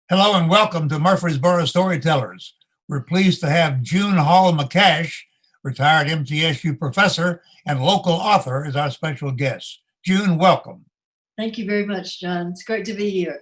Hello and welcome to Murfreesboro Storytellers. We're pleased to have June Hall McCash, retired MTSU professor and local author, as our special guest. June, welcome. Thank you very much, John. It's great to be here.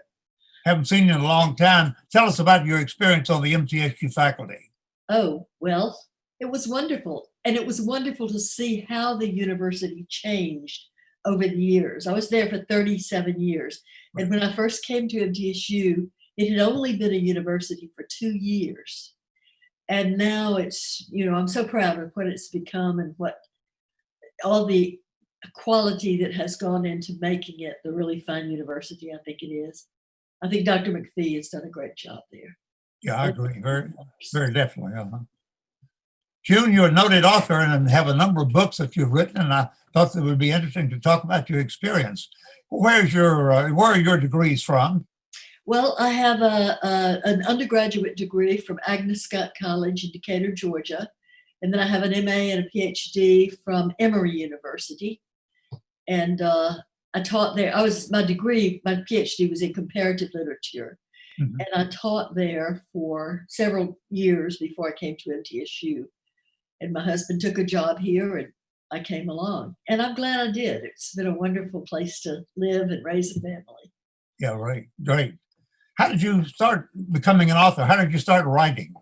Haven't seen you in a long time. Tell us about your experience on the MTSU faculty. Oh, well, it was wonderful. And it was wonderful to see how the university changed over the years. I was there for 37 years. And when I first came to MTSU, it had only been a university for 2 years. And now it's, I'm so proud of what it's become and what all the quality that has gone into making it the really fine university I think it is. I think Dr. McPhee has done a great job there. Yeah, I agree. Very definitely. June, you're a noted author and have a number of books that you've written, and I thought it would be interesting to talk about your experience. Where are your degrees from? Well, I have an undergraduate degree from Agnes Scott College in Decatur, Georgia. And then I have an MA and a PhD from Emory University. And I taught there. My PhD was in comparative literature. Mm-hmm. And I taught there for several years before I came to MTSU. And my husband took a job here and I came along. And I'm glad I did. It's been a wonderful place to live and raise a family. Yeah, right. Great. How did you start becoming an author? How did you start writing?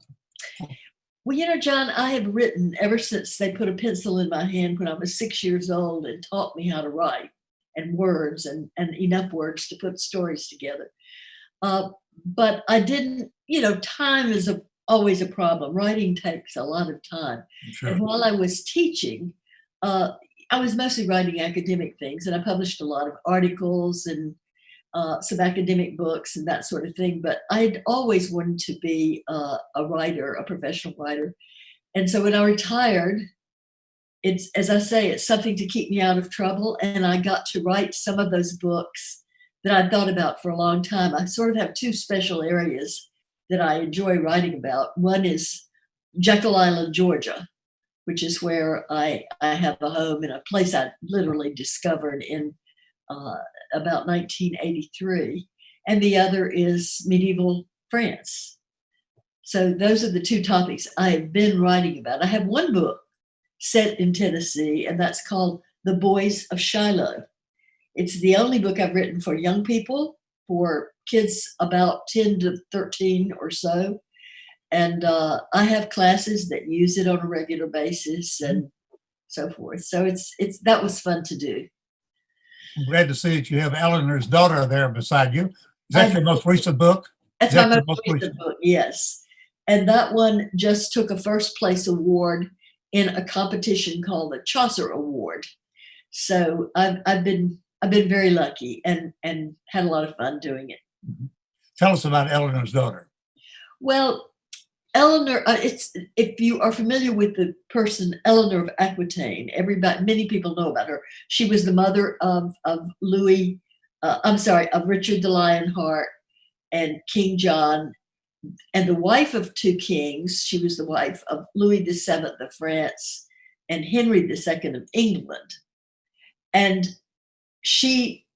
Well, John, I have written ever since they put a pencil in my hand when I was 6 years old and taught me how to write and words and enough words to put stories together. But I didn't, time is always a problem. Writing takes a lot of time. Sure. And while I was teaching, I was mostly writing academic things, and I published a lot of articles and some academic books and that sort of thing, but I'd always wanted to be a writer, a professional writer. And so when I retired, it's, as I say, it's something to keep me out of trouble. And I got to write some of those books that I'd thought about for a long time. I sort of have two special areas that I enjoy writing about. One is Jekyll Island, Georgia, which is where I have a home and a place I literally discovered in about 1983, and the other is medieval France. So those are the two topics I have been writing about. I have one book set in Tennessee, and that's called The Boys of Shiloh. It's the only book I've written for young people, for kids about 10 to 13 or so. And I have classes that use it on a regular basis and so forth. So that was fun to do. I'm glad to see that you have Eleanor's Daughter there beside you. Is that your most recent book? That's my most recent book, yes. And that one just took a first place award in a competition called the Chaucer Award. So I've been very lucky and had a lot of fun doing it. Mm-hmm. Tell us about Eleanor's Daughter. Well, Eleanor, if you are familiar with the person Eleanor of Aquitaine, many people know about her. She was the mother of Richard the Lionheart and King John, and the wife of two kings. She was the wife of Louis VII of France and Henry II of England. And Marie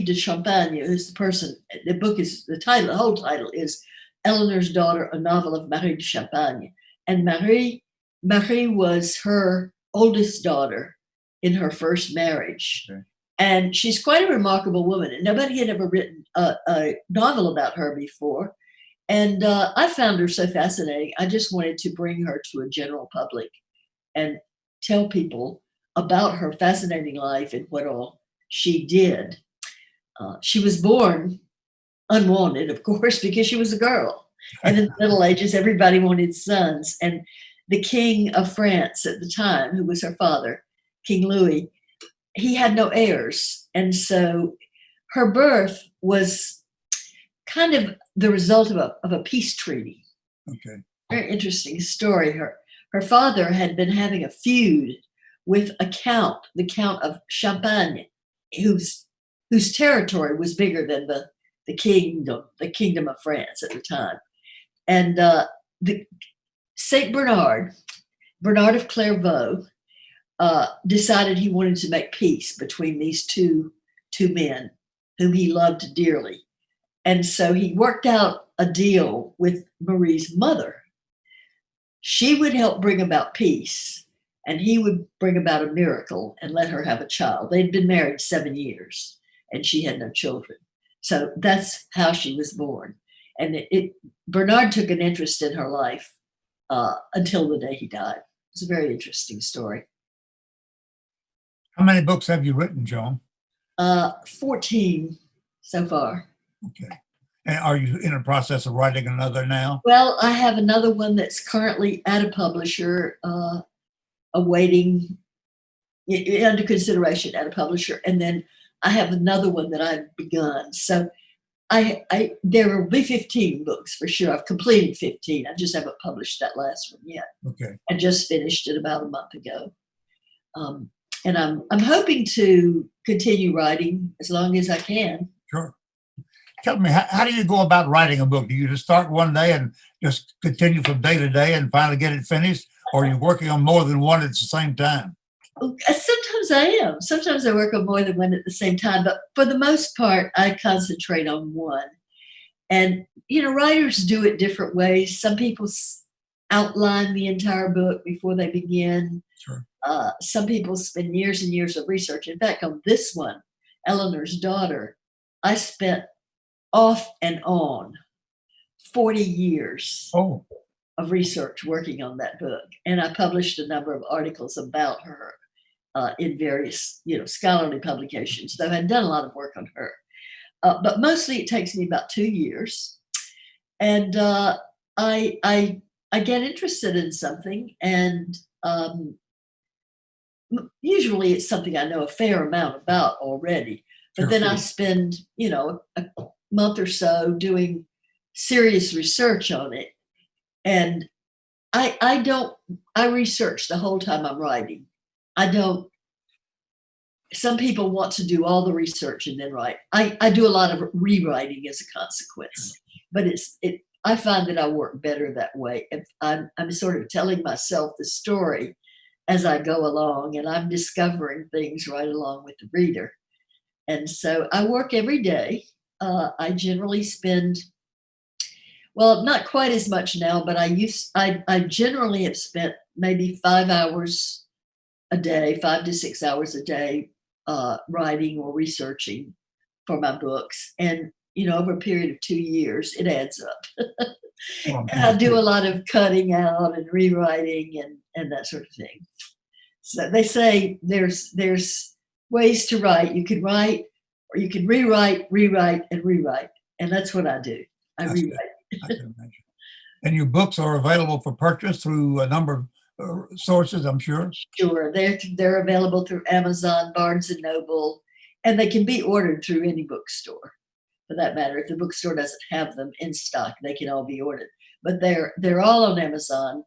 de Champagne, who's the person, the whole title is Eleanor's Daughter, a novel of Marie de Champagne. And Marie was her oldest daughter in her first marriage. Okay. And she's quite a remarkable woman. And nobody had ever written a novel about her before. And I found her so fascinating. I just wanted to bring her to a general public and tell people about her fascinating life and what all she did. She was born unwanted, of course, because she was a girl. And in the Middle Ages, everybody wanted sons. And the King of France at the time, who was her father, King Louis, he had no heirs. And so her birth was kind of the result of a peace treaty. Okay. Very interesting story. Her father had been having a feud with the Count of Champagne, whose territory was bigger than the kingdom of France at the time. And Saint Bernard of Clairvaux, decided he wanted to make peace between these two men whom he loved dearly. And so he worked out a deal with Marie's mother. She would help bring about peace, and he would bring about a miracle and let her have a child. They'd been married 7 years, and she had no children. So that's how she was born. And Bernard took an interest in her life until the day he died. It's a very interesting story. How many books have you written, Joan? 14 so far. Okay. And are you in the process of writing another now? Well, I have another one that's currently at a publisher, awaiting, under consideration at a publisher. And then I have another one that I've begun. So there will be 15 books for sure. I've completed 15. I just haven't published that last one yet. Okay. I just finished it about a month ago. And I'm hoping to continue writing as long as I can. Sure. Tell me, how do you go about writing a book? Do you just start one day and just continue from day to day and finally get it finished? Or are you working on more than one at the same time? Sometimes I am. Sometimes I work on more than one at the same time. But for the most part, I concentrate on one. And, writers do it different ways. Some people outline the entire book before they begin. Sure. Some people spend years and years of research. In fact, on this one, Eleanor's Daughter, I spent off and on 40 years of research working on that book. And I published a number of articles about her in various, scholarly publications, though I had done a lot of work on her. But mostly it takes me about 2 years. And I get interested in something, and usually it's something I know a fair amount about already. But then I spend, a month or so doing serious research on it. And I research the whole time I'm writing. Some people want to do all the research and then write. I do a lot of rewriting as a consequence, but I find that I work better that way. If I'm sort of telling myself the story as I go along, and I'm discovering things right along with the reader. And so I work every day. I generally spend, well, not quite as much now, but I generally have spent maybe 5 hours a day, 5 to 6 hours a day, writing or researching for my books. And, over a period of 2 years, it adds up. And I do a lot of cutting out and rewriting and that sort of thing. So they say there's ways to write. You can write, or you can rewrite, and rewrite. And that's what I do. I rewrite. I can imagine. And your books are available for purchase through a number of sources, I'm sure? Sure. They're available through Amazon, Barnes & Noble, and they can be ordered through any bookstore, for that matter. If the bookstore doesn't have them in stock, they can all be ordered. But they're all on Amazon,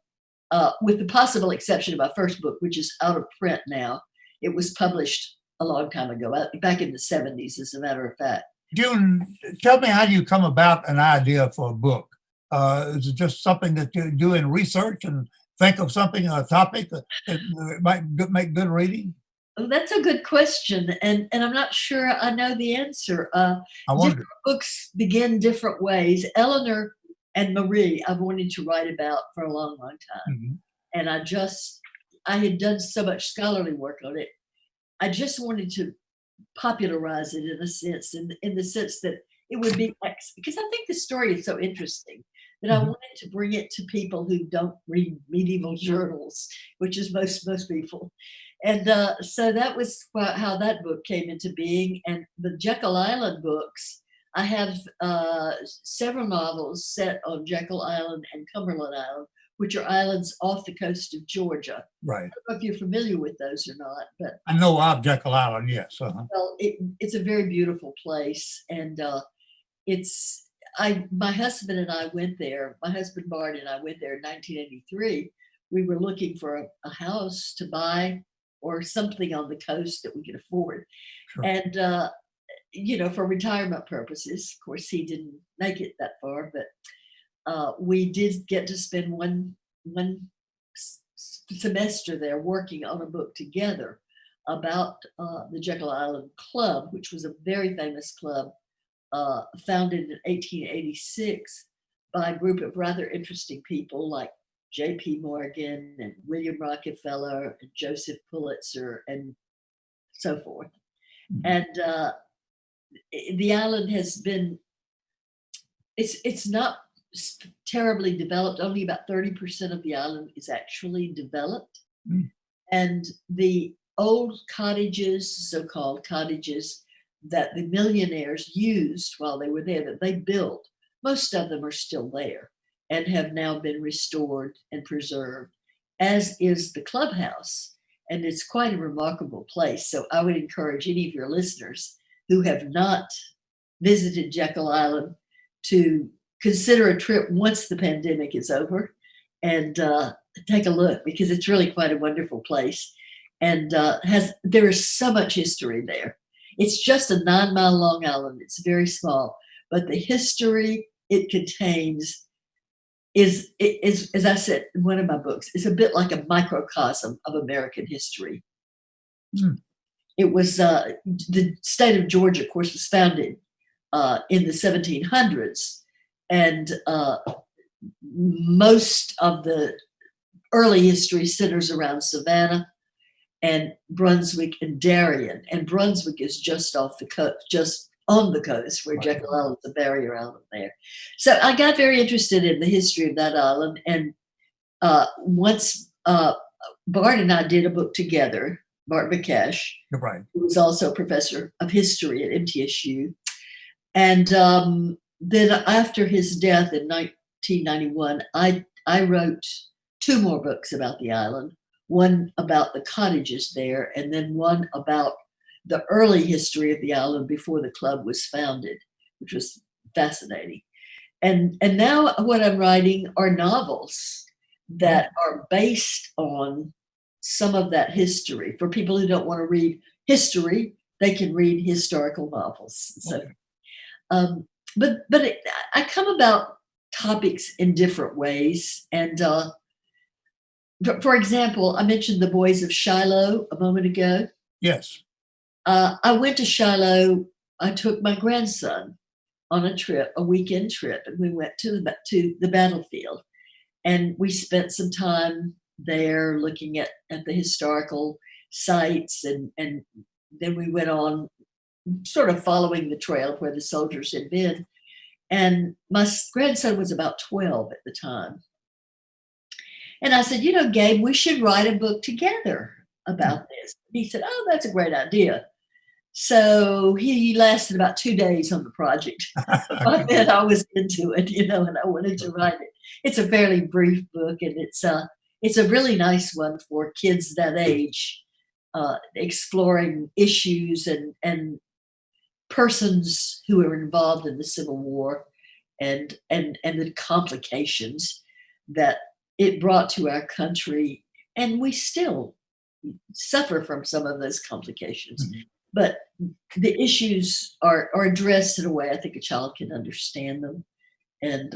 with the possible exception of my first book, which is out of print now. It was published a long time ago, back in the 70s, as a matter of fact. June, tell me how you come about an idea for a book. Is it just something that you do in research and think of something, a topic that might make good reading? Oh, that's a good question, and I'm not sure I know the answer. I wonder. Different books begin different ways. Eleanor and Marie, I've wanted to write about for a long, long time. Mm-hmm. And I had done so much scholarly work on it. I just wanted to popularize it in a sense, in the sense that it would be, because I think the story is so interesting that I wanted to bring it to people who don't read medieval journals, which is most people. And so that was how that book came into being. And the Jekyll Island books, I have several novels set on Jekyll Island and Cumberland Island, which are islands off the coast of Georgia. Right. I don't know if you're familiar with those or not, but I know of Jekyll Island, yes. well, it's a very beautiful place, and my husband and I went there. My husband Bart and I went there in 1983. We were looking for a house to buy or something on the coast that we could afford, Sure. and for retirement purposes. Of course, he didn't make it that far, but we did get to spend one semester there working on a book together about the Jekyll Island Club, which was a very famous club founded in 1886 by a group of rather interesting people like J.P. Morgan and William Rockefeller and Joseph Pulitzer and so forth. And the island has been, it's not terribly developed. Only about 30% of the island is actually developed. And the old cottages, so-called cottages, that the millionaires used while they were there, that they built, most of them are still there and have now been restored and preserved, as is the clubhouse. And it's quite a remarkable place. So I would encourage any of your listeners who have not visited Jekyll Island to consider a trip once the pandemic is over and take a look, because it's really quite a wonderful place. And there is so much history there. It's just a 9-mile long island. It's very small, but the history it contains is, as I said in one of my books, is a bit like a microcosm of American history. It was the state of Georgia, of course, was founded in the 1700s, and most of the early history centers around Savannah and Brunswick and Darien, and Brunswick is just off the coast, just on the coast, where Jekyll Island's a barrier island there. So I got very interested in the history of that island, and once Bart and I did a book together, Bart McCash, who was also a professor of history at MTSU, and then after his death in 1991, I wrote 2 more books about the island, one about the cottages there, and then one about the early history of the island before the club was founded, which was fascinating. And now what I'm writing are novels that are based on some of that history. For people who don't want to read history, they can read historical novels. So, I come about topics in different ways. And for example, I mentioned the boys of Shiloh a moment ago. Yes. I went to Shiloh. I took my grandson on a trip, a weekend trip, and we went to the battlefield. And we spent some time there looking at the historical sites. And then we went on sort of following the trail of where the soldiers had been. And my grandson was about 12 at the time. And I said, Gabe, we should write a book together about this. He said, oh, that's a great idea. So he lasted about 2 days on the project. By then I was into it, and I wanted to write it. It's a fairly brief book, and it's a really nice one for kids that age, exploring issues and persons who were involved in the Civil War and the complications that it brought to our country. And we still suffer from some of those complications. But the issues are addressed in a way I think a child can understand them. And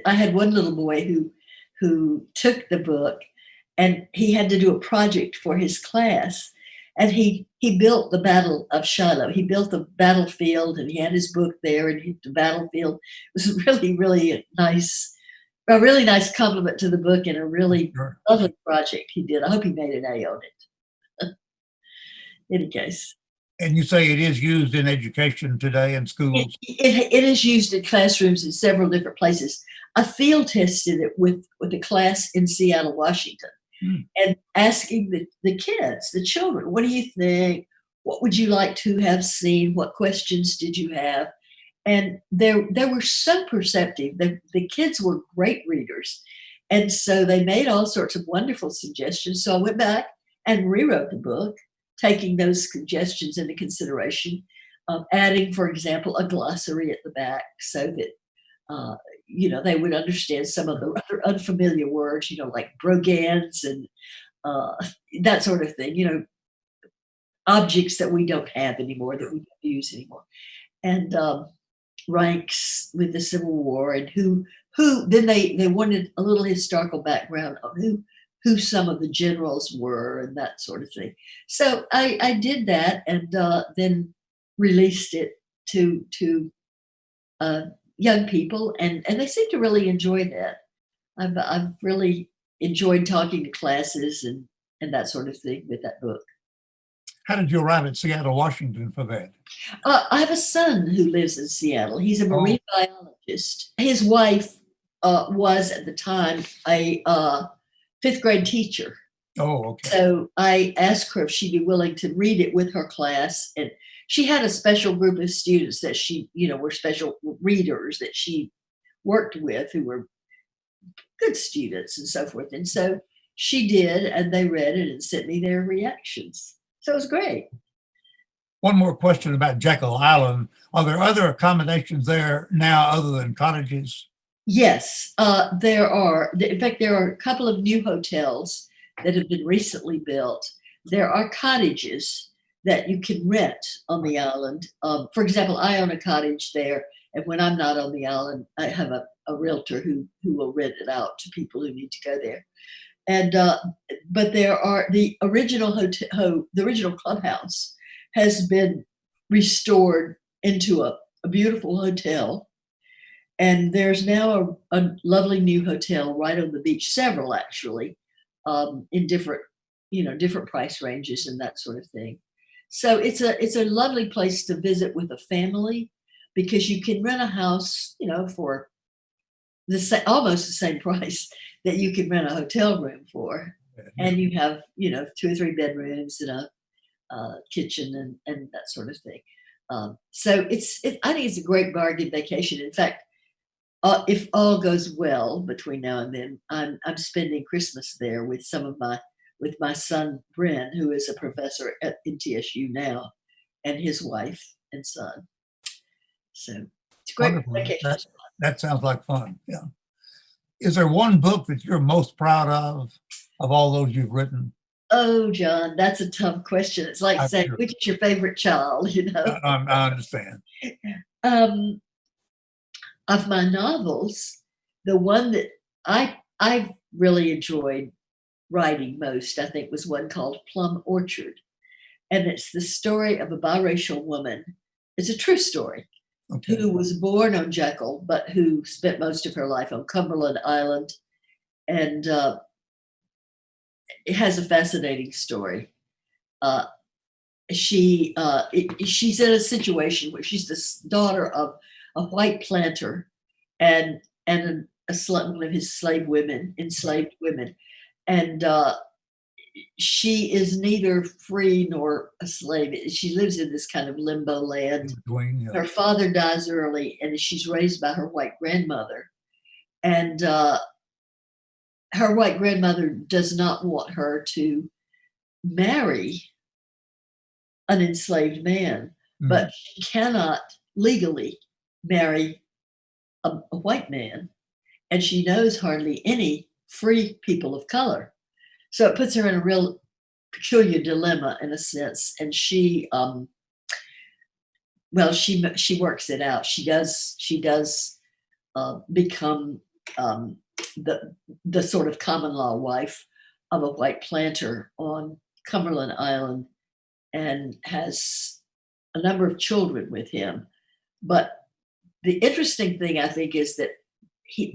I had one little boy who took the book, and he had to do a project for his class. And he built the Battle of Shiloh. He built the battlefield, and he had his book there, and the battlefield was really, really a really nice compliment to the book, and a really lovely project he did. I hope he made an A on it. In any case. And you say it is used in education today in schools? It is used in classrooms in several different places. I field tested it with a class in Seattle, Washington, and asking the kids, the children, what do you think? What would you like to have seen? What questions did you have? And they were so perceptive. The kids were great readers. And so they made all sorts of wonderful suggestions. So I went back and rewrote the book, taking those suggestions into consideration, adding, for example, a glossary at the back so that, they would understand some of the rather unfamiliar words, like brogans and that sort of thing, objects that we don't have anymore, that we don't use anymore. And ranks with the Civil War, and who then they wanted a little historical background of who some of the generals were and that sort of thing. So I did that, and then released it to young people, and they seem to really enjoy that. I've really enjoyed talking to classes and that sort of thing with that book. How did you arrive at Seattle, Washington for that? I have a son who lives in Seattle. He's a Oh. marine biologist. His wife was at the time a fifth grade teacher. Oh, okay. So I asked her if she'd be willing to read it with her class. And she had a special group of students that she, were special readers that she worked with who were good students and so forth. And so she did, and they read it and sent me their reactions. So it was great. One more question about Jekyll Island. Are there other accommodations there now other than cottages? Yes, there are. In fact, there are a couple of new hotels that have been recently built. There are cottages that you can rent on the island. For example, I own a cottage there, and when I'm not on the island, I have a realtor who will rent it out to people who need to go there. And but there are the original hotel, the original clubhouse has been restored into a beautiful hotel. And there's now a lovely new hotel right on the beach, several actually, in different, different price ranges and that sort of thing. So it's a lovely place to visit with a family because you can rent a house, for almost the same price that you can rent a hotel room for, and you have 2 or 3 bedrooms and a kitchen and that sort of thing. So I think it's a great bargain vacation. In fact, if all goes well between now and then, I'm spending Christmas there with my son Bryn, who is a professor at MTSU now, and his wife and son. So it's a great Wonderful. vacation. That sounds like fun. Yeah. Is there one book that you're most proud of all those you've written? Oh, John, that's a tough question. It's like saying, which is your favorite child, I understand. Of my novels, the one that I really enjoyed writing most, I think, was one called Plum Orchard. And it's the story of a biracial woman. It's a true story. Okay. Who was born on Jekyll, but who spent most of her life on Cumberland Island. And it has a fascinating story. She's in a situation where she's the daughter of a white planter and one of his enslaved women. And she is neither free nor a slave. She lives in this kind of limbo land. Her father dies early, and she's raised by her white grandmother. And her white grandmother does not want her to marry an enslaved man, but she cannot legally marry a white man. And she knows hardly any free people of color. So it puts her in a real peculiar dilemma in a sense. And she works it out. She does become the sort of common law wife of a white planter on Cumberland Island and has a number of children with him. But the interesting thing, I think, is that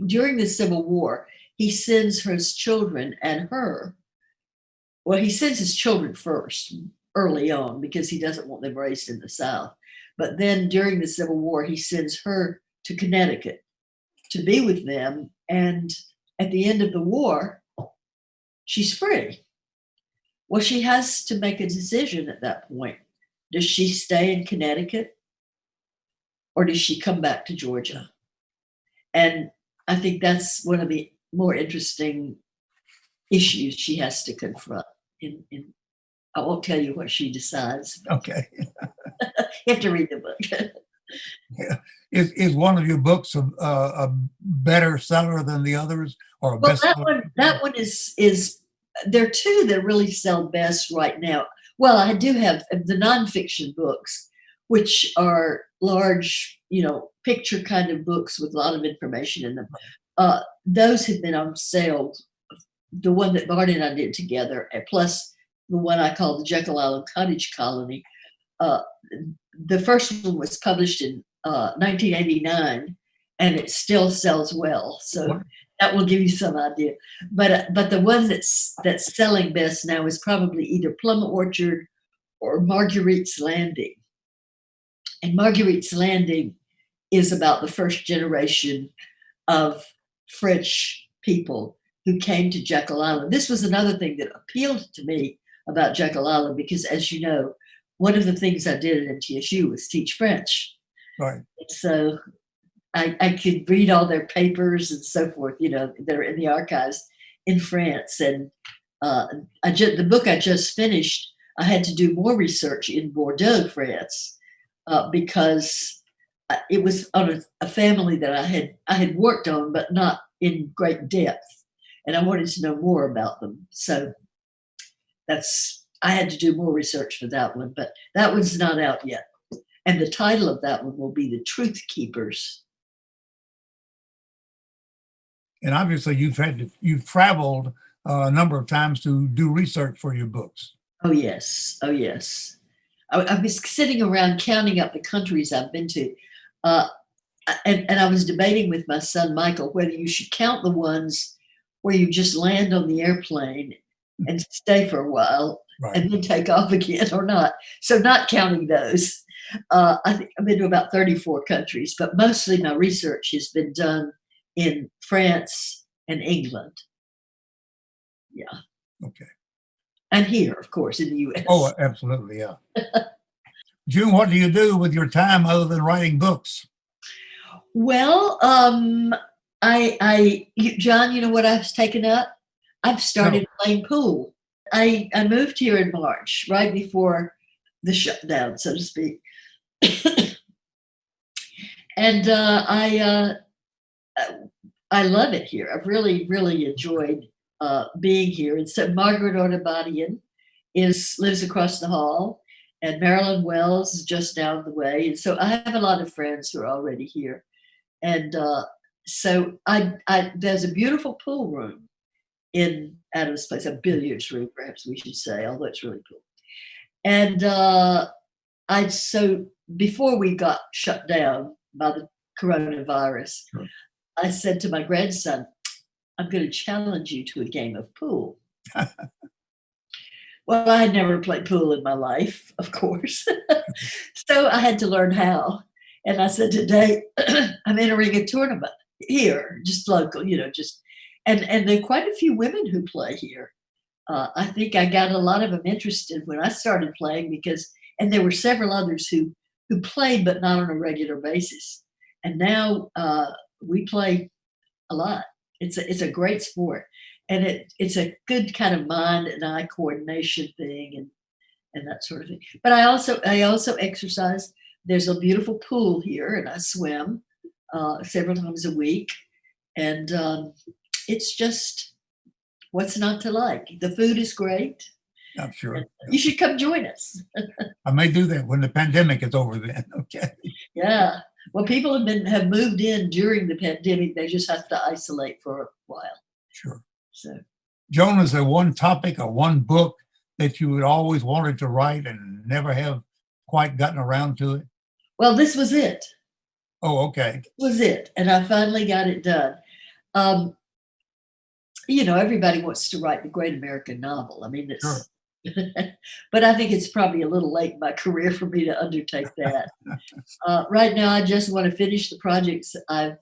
during the Civil War, he sends his children and her. Well, he sends his children first early on because he doesn't want them raised in the South. But then during the Civil War, he sends her to Connecticut to be with them. And at the end of the war, she's free. Well, she has to make a decision at that point. Does she stay in Connecticut or does she come back to Georgia? And I think that's one of the more interesting issues she has to confront. I won't tell you what she decides. Okay. You have to read the book. Yeah. Is one of your books a better seller than the others, or a Well, bestseller? that one is there are two that really sell best right now. Well, I do have the nonfiction books, which are large, picture kind of books with a lot of information in them. Those have been on sale. The one that Bart and I did together, plus the one I call the Jekyll Island Cottage Colony, the first one was published in 1989, and it still sells well. So that will give you some idea. But the one that's selling best now is probably either Plum Orchard or Marguerite's Landing. And Marguerite's Landing is about the first generation of French people who came to Jekyll Island. This was another thing that appealed to me about Jekyll Island, because, as you know, one of the things I did at MTSU was teach French. Right. So I could read all their papers and so forth, you know, that are in the archives in France. And the book I just finished, I had to do more research in Bordeaux, France, because it was on a family that I had worked on, but not in great depth, and I wanted to know more about them. So I had to do more research for that one, but that one's not out yet. And the title of that one will be The Truth Keepers. And obviously you've traveled a number of times to do research for your books. Oh, yes. Oh, yes. I was sitting around counting up the countries I've been to. And I was debating with my son, Michael, whether you should count the ones where you just land on the airplane and stay for a while, right, and then take off again, or not. So not counting those. I think I've been to about 34 countries, but mostly my research has been done in France and England. Yeah. Okay. And here, of course, in the U.S. Oh, absolutely, yeah. June, what do you do with your time other than writing books? Well, John, you know what I've taken up? I've started playing pool. I moved here in March, right before the shutdown, so to speak. And I love it here. I've really, really enjoyed being here. And so Margaret Ortabadian lives across the hall, and Marilyn Wells is just down the way. And so I have a lot of friends who are already here. And so there's a beautiful pool room in Adam's place, a billiards room, perhaps we should say, although it's really cool. And so before we got shut down by the coronavirus, sure, I said to my grandson, I'm going to challenge you to a game of pool. Well, I had never played pool in my life, of course. So I had to learn how. And I said, today I'm entering a tournament here, just local, you know, and there are quite a few women who play here. I think I got a lot of them interested when I started playing and there were several others who played, but not on a regular basis. And now we play a lot. It's a great sport, and it's a good kind of mind and eye coordination thing and that sort of thing. But I also exercise. There's a beautiful pool here, and I swim several times a week. And it's just, what's not to like? The food is great. I'm sure. You should come join us. I may do that when the pandemic is over then. Okay. Yeah. Well, people have moved in during the pandemic. They just have to isolate for a while. Sure. So, Joan, is there one topic or one book that you had always wanted to write and never have quite gotten around to it? Well, this was it. Oh, okay. This was it. And I finally got it done. You know, everybody wants to write the great American novel. I mean, it's, sure. But I think it's probably a little late in my career for me to undertake that. Right now, I just want to finish the projects I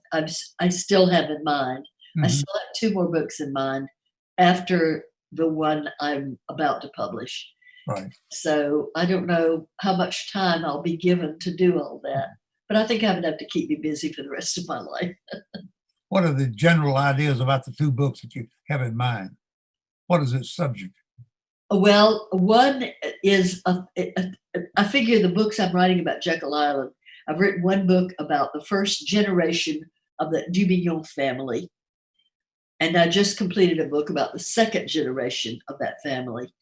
still have in mind. Mm-hmm. I still have 2 more books in mind after the one I'm about to publish. Right. So I don't know how much time I'll be given to do all that, but I think I have enough to keep me busy for the rest of my life. What are the general ideas about the 2 books that you have in mind? What is its subject? Well, one is, I figure the books I'm writing about Jekyll Island, I've written one book about the first generation of the Dubignon family. And I just completed a book about the second generation of that family.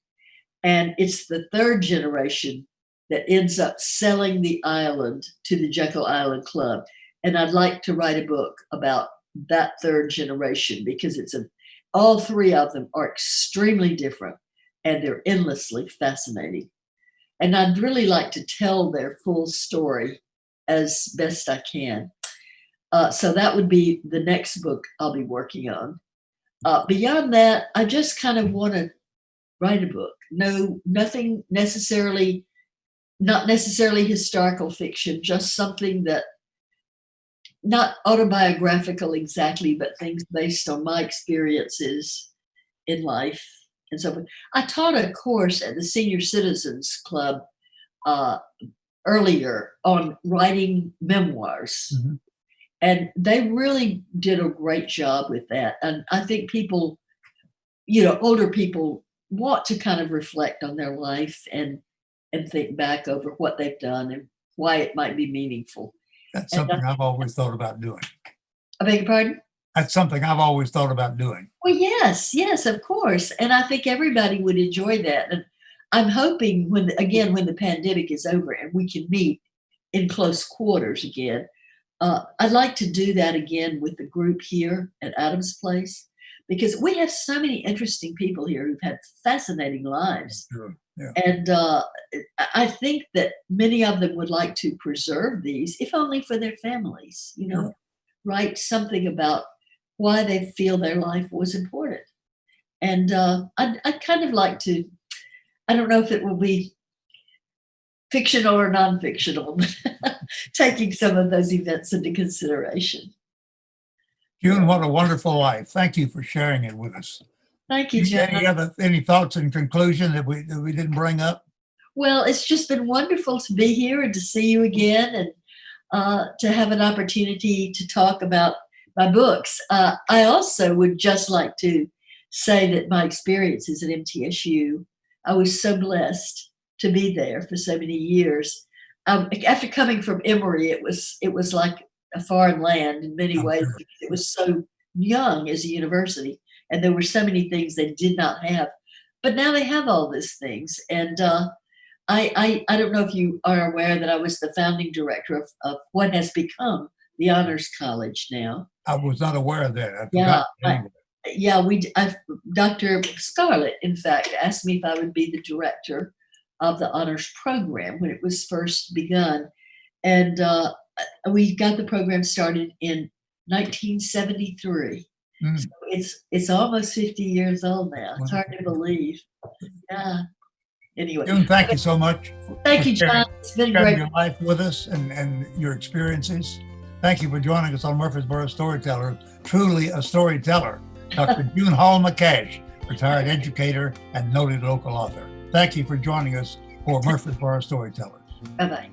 And it's the third generation that ends up selling the island to the Jekyll Island Club. And I'd like to write a book about that third generation, because all 3 of them are extremely different, and they're endlessly fascinating. And I'd really like to tell their full story as best I can. So that would be the next book I'll be working on. Beyond that, I just kind of want to write a book. No, nothing necessarily, not necessarily historical fiction, just something that, not autobiographical exactly, but things based on my experiences in life and so forth. I taught a course at the Senior Citizens Club earlier on writing memoirs. Mm-hmm. And they really did a great job with that. And I think people, older people want to kind of reflect on their life and think back over what they've done and why it might be meaningful. That's something I've always thought about doing. I beg your pardon? That's something I've always thought about doing. Well, yes, of course. And I think everybody would enjoy that. And I'm hoping when the pandemic is over and we can meet in close quarters again, I'd like to do that again with the group here at Adams Place, because we have so many interesting people here who've had fascinating lives. Sure. Yeah. And I think that many of them would like to preserve these, if only for their families, Sure. Write something about why they feel their life was important. And I'd kind of like to, I don't know if it will be fictional or non-fictional, but taking some of those events into consideration. June, what a wonderful life. Thank you for sharing it with us. Thank you, John. Any thoughts in conclusion that we didn't bring up? Well, it's just been wonderful to be here and to see you again, and to have an opportunity to talk about my books. I also would just like to say that my experiences at MTSU, I was so blessed to be there for so many years. After coming from Emory, it was like a foreign land in many ways. Sure. It was so young as a university, and there were so many things they did not have. But now they have all these things. And I don't know if you are aware that I was the founding director of what has become the Honors College now. I was not aware of that. Dr. Scarlett, in fact, asked me if I would be the director of the honors program when it was first begun. And we got the program started in 1973. Mm. So it's almost 50 years old now. It's hard to believe. Yeah. Anyway. June, thank you so much. Thank you, John. It's been Sharing great. your life with us and your experiences. Thank you for joining us on Murfreesboro Storyteller. Truly a storyteller. Dr. June Hall McCash, retired educator and noted local author. Thank you for joining us for Murfreesboro Storytellers. Bye-bye.